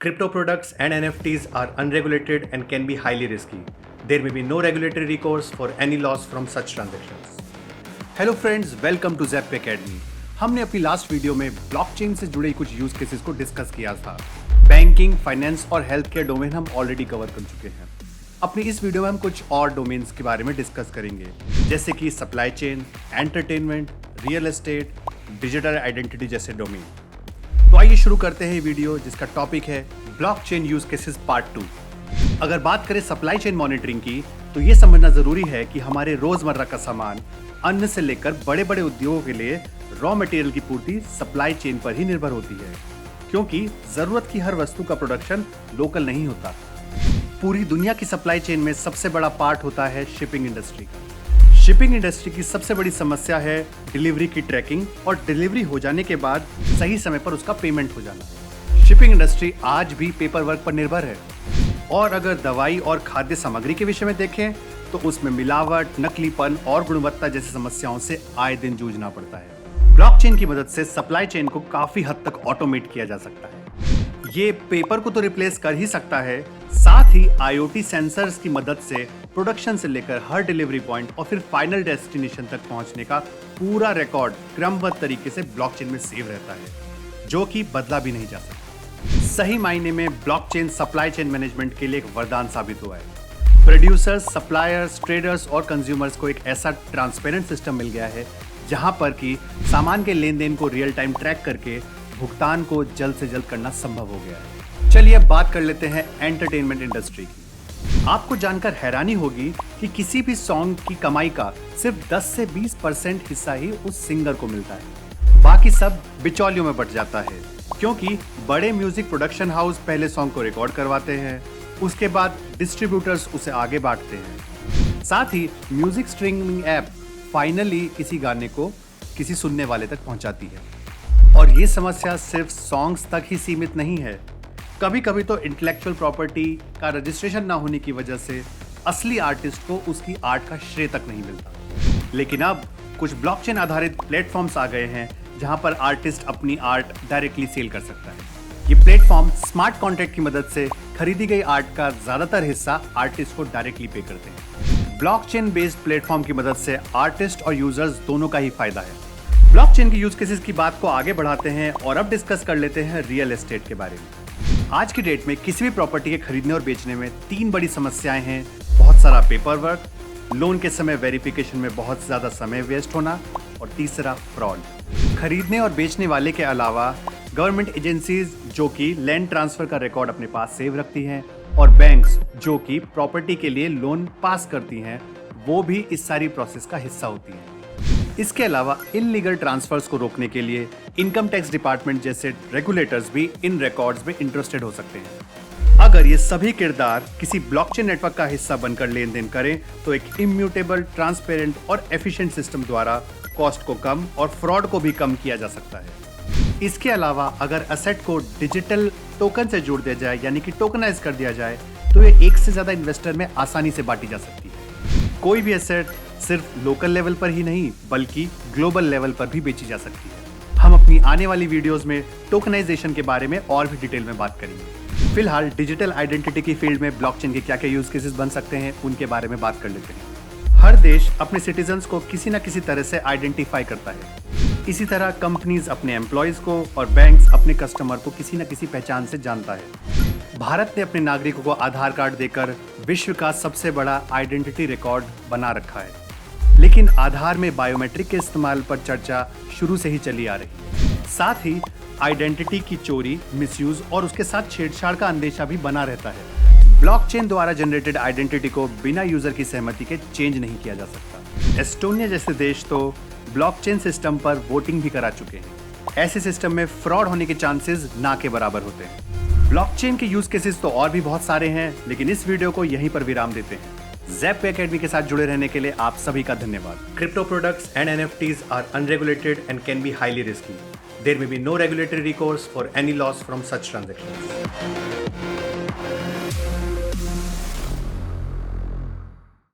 Crypto products and NFTs are unregulated and can be highly risky. There may be no regulatory recourse for any loss from such transactions. Hello friends, welcome to Zap academy. हमने अपनी last video में blockchain से जुड़े कुछ use cases को discuss किया था। Banking, finance और हेल्थ केयर डोमेन हम ऑलरेडी कवर कर चुके हैं। अपनी इस वीडियो में हम कुछ और डोमेन्स के बारे में डिस्कस करेंगे, जैसे कि supply chain, entertainment, real estate, digital identity जैसे डोमेन। तो आइए शुरू करते हैं वीडियो, जिसका टॉपिक है ब्लॉकचेन यूज केसेस पार्ट 2। अगर बात करें सप्लाई चेन मॉनिटरिंग की, तो ये समझना जरूरी है कि हमारे रोजमर्रा का सामान, अन्न से लेकर बड़े बड़े उद्योगों के लिए रॉ मटेरियल की पूर्ति सप्लाई चेन पर ही निर्भर होती है, क्योंकि जरूरत की हर वस्तु का प्रोडक्शन लोकल नहीं होता। पूरी दुनिया की सप्लाई चेन में सबसे बड़ा पार्ट होता है शिपिंग इंडस्ट्री का। शिपिंग इंडस्ट्री की सबसे बड़ी समस्या है डिलीवरी की ट्रैकिंग और डिलीवरी हो जाने के बाद सही समय पर उसका पेमेंट हो जाना। शिपिंग इंडस्ट्री आज भी पेपर वर्क पर निर्भर है, और अगर दवाई और खाद्य सामग्री के विषय में देखें तो उसमें मिलावट, नकलीपन और गुणवत्ता जैसी समस्याओं से आए दिन जूझना पड़ता है। ब्लॉकचेन की मदद से सप्लाई चेन को काफी हद तक ऑटोमेट किया जा सकता है। ये पेपर को तो रिप्लेस कर ही सकता है, साथ ही IoT सेंसर्स की मदद से प्रोडक्शन से लेकर हर डिलीवरी पॉइंट और फिर फाइनल डेस्टिनेशन तक पहुंचने का पूरा रिकॉर्ड क्रमबद्ध तरीके से ब्लॉकचेन में सेव रहता है, जो कि बदला भी नहीं जा सकता। सही मायने में ब्लॉकचेन सप्लाई चेन मैनेजमेंट के लिए एक वरदान साबित हुआ है। प्रोड्यूसर्स, सप्लायर्स, ट्रेडर्स और कंज्यूमर्स को एक ऐसा ट्रांसपेरेंट सिस्टम मिल गया है जहां पर कि सामान के लेन देन को रियल टाइम ट्रैक करके भुगतान को जल्द से जल्द करना संभव हो गया है। चलिए अब बात कर लेते हैं एंटरटेनमेंट इंडस्ट्री की। आपको जानकर हैरानी होगी कि किसी भी सॉन्ग की कमाई का सिर्फ 10 से 20% हिस्सा ही उस सिंगर को मिलता है। बाकी सब बिचौलियों में बट जाता है, क्योंकि बड़े म्यूजिक प्रोडक्शन हाउस पहले सॉन्ग को रिकॉर्ड करवाते हैं, उसके बाद डिस्ट्रीब्यूटर्स उसे आगे बांटते हैं। साथ ही म्यूजिक स्ट्रीमिंग ऐप फाइनली किसी गाने को किसी सुनने वाले तक पहुंचाती है। और ये समस्या सिर्फ सॉन्ग्स तक ही सीमित नहीं है। कभी कभी तो इंटेलेक्चुअल प्रॉपर्टी का रजिस्ट्रेशन ना होने की वजह से असली आर्टिस्ट को उसकी आर्ट का श्रेय तक नहीं मिलता। लेकिन अब कुछ ब्लॉकचेन आधारित प्लेटफॉर्म्स आ गए हैं जहां पर आर्टिस्ट अपनी आर्ट डायरेक्टली सेल कर सकता है। ये प्लेटफॉर्म स्मार्ट कॉन्ट्रैक्ट की मदद से खरीदी गई आर्ट का ज्यादातर हिस्सा आर्टिस्ट को डायरेक्टली पे करते हैं। ब्लॉकचेन बेस्ड प्लेटफॉर्म की मदद से आर्टिस्ट और यूजर्स दोनों का ही फायदा है। ब्लॉकचेन की यूज केसेस की बात को आगे बढ़ाते हैं और अब डिस्कस कर लेते हैं रियल एस्टेट के बारे में। आज की डेट में किसी भी प्रॉपर्टी के खरीदने और बेचने में 3 बड़ी समस्याएं हैं। बहुत सारा पेपर वर्क, लोन के समय वेरिफिकेशन में बहुत ज्यादा समय वेस्ट होना, और तीसरा फ्रॉड। खरीदने और बेचने वाले के अलावा गवर्नमेंट एजेंसीज जो कि लैंड ट्रांसफर का रिकॉर्ड अपने पास सेव रखती हैं, और बैंक्स जो कि प्रॉपर्टी के लिए लोन पास करती हैं, वो भी इस सारी प्रोसेस का हिस्सा होती हैं। इसके अलावा इनलीगल ट्रांसफर्स को रोकने के लिए इनकम टैक्स डिपार्टमेंट जैसे रेगुलेटर्स भी इन रिकॉर्ड्स में इंटरेस्टेड हो सकते हैं। अगर ये सभी किरदार किसी ब्लॉकचेन नेटवर्क का हिस्सा बनकर लेन देन करें तो एक इम्यूटेबल, ट्रांसपेरेंट और एफिशिएंट सिस्टम द्वारा कॉस्ट को कम और फ्रॉड को भी कम किया जा सकता है। इसके अलावा अगर असेट को डिजिटल टोकन से जोड़ दिया जाए, यानी कि टोकनाइज कर दिया जाए, तो ये एक से ज्यादा इन्वेस्टर में आसानी से बांटी जा सकती है। कोई भी एसेट सिर्फ लोकल लेवल पर ही नहीं बल्कि ग्लोबल लेवल पर भी बेची जा सकती है। हम अपनी आने वाली वीडियोस में टोकनाइजेशन के बारे में और भी डिटेल में बात करेंगे। फिलहाल डिजिटल आइडेंटिटी की फील्ड में ब्लॉकचेन के क्या क्या यूज केसेस बन सकते हैं, उनके बारे में बात कर लेते हैं। हर देश अपने सिटीजन्स को किसी न किसी तरह से आइडेंटिफाई करता है। इसी तरह कंपनीज अपने एम्प्लॉयज को और बैंक्स अपने कस्टमर को किसी न किसी पहचान से जानता है। भारत ने अपने नागरिकों को आधार कार्ड देकर विश्व का सबसे बड़ा आइडेंटिटी रिकॉर्ड बना रखा है। लेकिन आधार में बायोमेट्रिक के इस्तेमाल पर चर्चा शुरू से ही चली आ रही है। साथ ही आइडेंटिटी की चोरी, मिसयूज और उसके साथ छेड़छाड़ का अंदेशा भी बना रहता है। ब्लॉकचेन द्वारा जनरेटेड आइडेंटिटी को बिना यूजर की सहमति के चेंज नहीं किया जा सकता। एस्टोनिया जैसे देश तो ब्लॉकचेन सिस्टम पर वोटिंग भी करा चुके हैं। ऐसे सिस्टम में फ्रॉड होने के चांसेस ना के बराबर होते हैं। ब्लॉकचेन के यूज केसेस तो और भी बहुत सारे हैं, लेकिन इस वीडियो को यहीं पर विराम देते हैं। ज़ैप एकेडमी के साथ जुड़े रहने के लिए आप सभी का धन्यवाद। Crypto products and NFTs are unregulated and can be highly risky. There may be no regulatory recourse for any loss from such transactions.